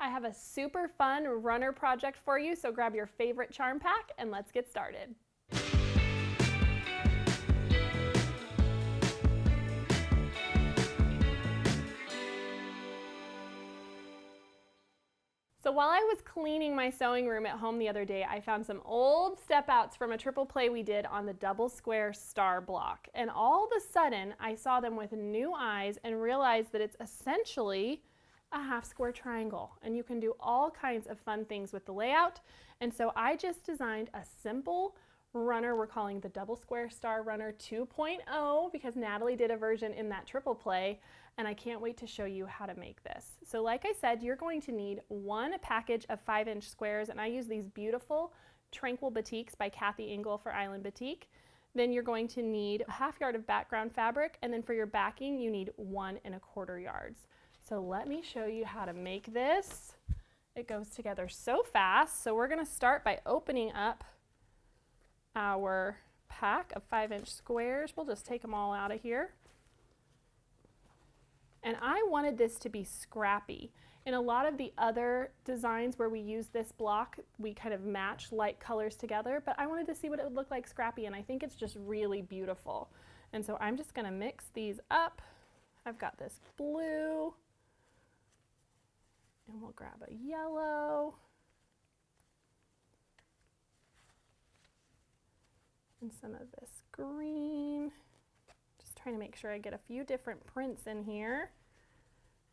I have a super fun runner project for you, so grab your favorite charm pack and let's get started. So while I was cleaning my sewing room at home the other day, I found some old step outs from a triple play we did on the double square star block. And all of a sudden, I saw them with new eyes and realized that it's essentially a half square triangle. And you can do all kinds of fun things with the layout. And so I just designed a simple runner we're calling the double square star runner 2.0 because Natalie did a version in that triple play, and I can't wait to show you how to make this. So like I said, you're going to need one package of 5-inch squares, and I use these beautiful Tranquil Batiks by Kathy Engel for Island Batik. Then you're going to need a 1/2 yard of background fabric, and then for your backing you need 1 1/4 yards. So let me show you how to make this. It goes together so fast. So we're going to start by opening up our pack of 5-inch squares. We'll just take them all out of here. And I wanted this to be scrappy. In a lot of the other designs where we use this block, we kind of match light colors together, but I wanted to see what it would look like scrappy, and I think it's just really beautiful. And so I'm just going to mix these up. I've got this blue, and we'll grab a yellow. And some of this green. Just trying to make sure I get a few different prints in here.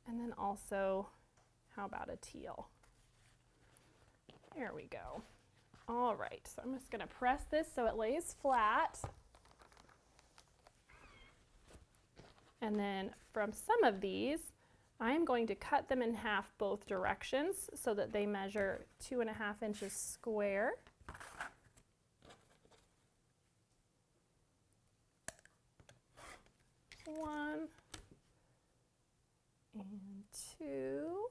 And then also, how about a teal? There we go. All right, so I'm just gonna press this so it lays flat. And then from some of these, I'm going to cut them in half both directions so that they measure 2.5 inches square. One and two,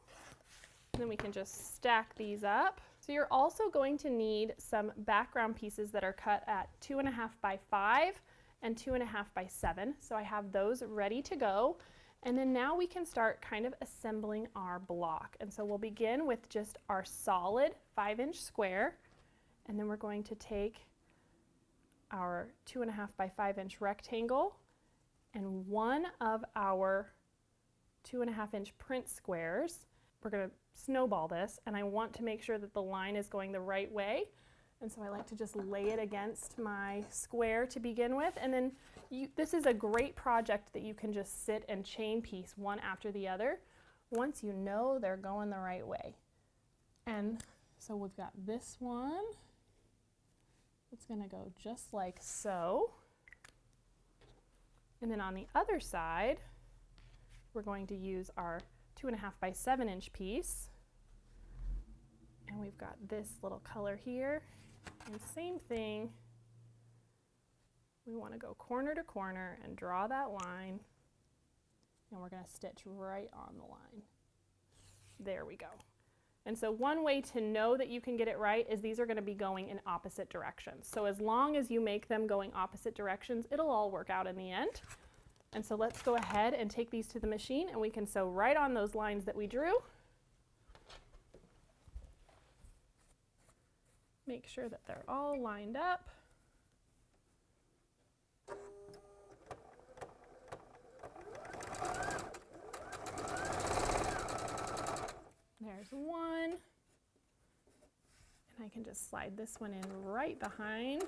and then we can just stack these up. So you're also going to need some background pieces that are cut at 2.5 by 5 and 2.5 by 7. So I have those ready to go. And then now we can start kind of assembling our block. And so we'll begin with just our solid 5-inch square, and then we're going to take our 2.5 by 5-inch rectangle and one of our 2.5-inch print squares. We're going to snowball this, and I want to make sure that the line is going the right way. And so I like to just lay it against my square to begin with. And then this is a great project that you can just sit and chain piece one after the other once you know they're going the right way. And so we've got this one. It's going to go just like so. And then on the other side, we're going to use our 2.5 by 7-inch piece. And we've got this little color here. And same thing, we want to go corner to corner and draw that line. And we're going to stitch right on the line. There we go. And so one way to know that you can get it right is these are going to be going in opposite directions. So as long as you make them going opposite directions, it'll all work out in the end. And so let's go ahead and take these to the machine, and we can sew right on those lines that we drew. Make sure that they're all lined up. There's one. And I can just slide this one in right behind.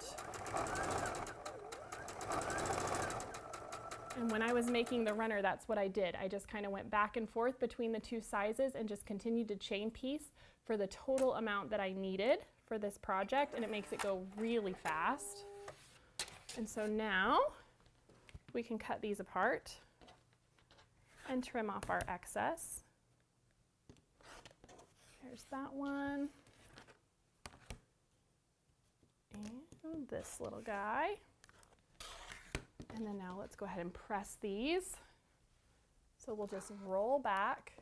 And when I was making the runner, that's what I did. I just kind of went back and forth between the two sizes and just continued to chain piece for the total amount that I needed for this project, and it makes it go really fast. And so now we can cut these apart and trim off our excess. There's that one. And this little guy. And then now let's go ahead and press these. So we'll just roll back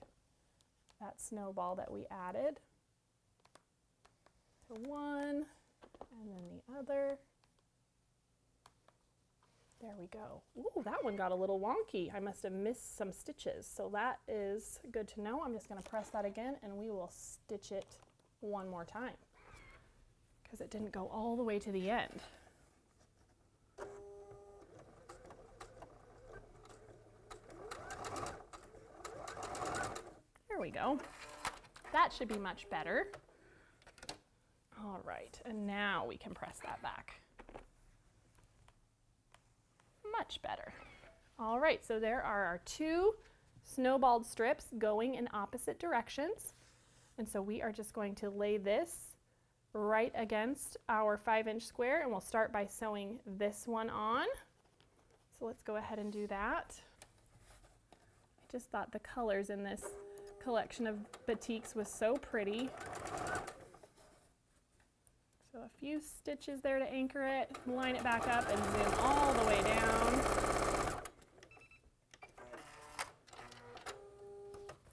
that snowball that we added to one, and then the other. There we go. Ooh, that one got a little wonky. I must have missed some stitches. So that is good to know. I'm just going to press that again and we will stitch it one more time because it didn't go all the way to the end. There we go. That should be much better. All right, and now we can press that back. Much better. All right, so there are our two snowballed strips going in opposite directions. And so we are just going to lay this right against our 5-inch square, and we'll start by sewing this one on. So let's go ahead and do that. I just thought the colors in this collection of batiks was so pretty. So a few stitches there to anchor it, line it back up and zoom all the way down.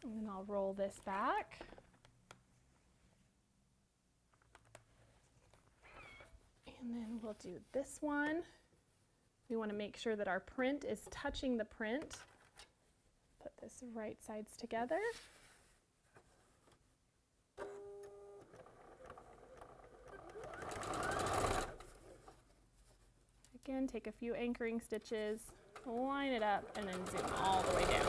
And then I'll roll this back. And then we'll do this one. We want to make sure that our print is touching the print. Put this right sides together. Again, take a few anchoring stitches, line it up, and then zoom all the way down.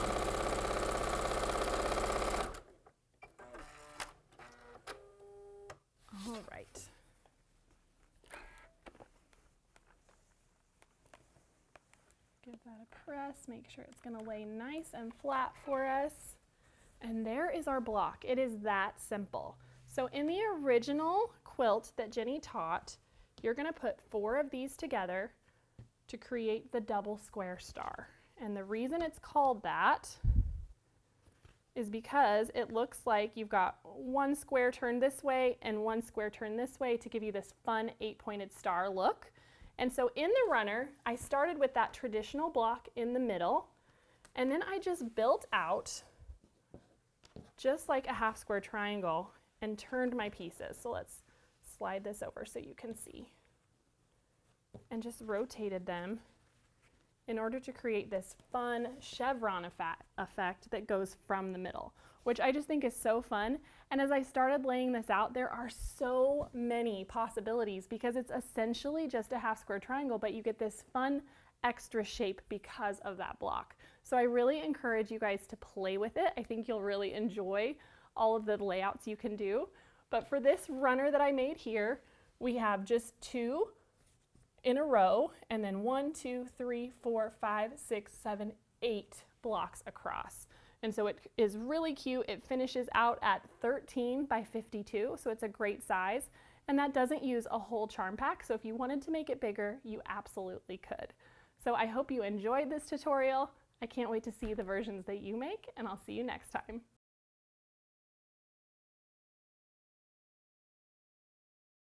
All right. Give that a press, make sure it's going to lay nice and flat for us. And there is our block. It is that simple. So in the original quilt that Jenny taught, you're going to put 4 of these together to create the double square star. And the reason it's called that is because it looks like you've got one square turned this way and one square turned this way to give you this fun 8-pointed star look. And so in the runner, I started with that traditional block in the middle, and then I just built out just like a half square triangle and turned my pieces. So let's slide this over so you can see. And just rotated them in order to create this fun chevron effect that goes from the middle, which I just think is so fun. And as I started laying this out, there are so many possibilities because it's essentially just a half square triangle, but you get this fun extra shape because of that block. So I really encourage you guys to play with it. I think you'll really enjoy all of the layouts you can do. But for this runner that I made here, we have just 2 in a row, and then 1, 2, 3, 4, 5, 6, 7, 8 blocks across. And so it is really cute. It finishes out at 13 by 52, so it's a great size. And that doesn't use a whole charm pack, so if you wanted to make it bigger, you absolutely could. So I hope you enjoyed this tutorial. I can't wait to see the versions that you make, and I'll see you next time.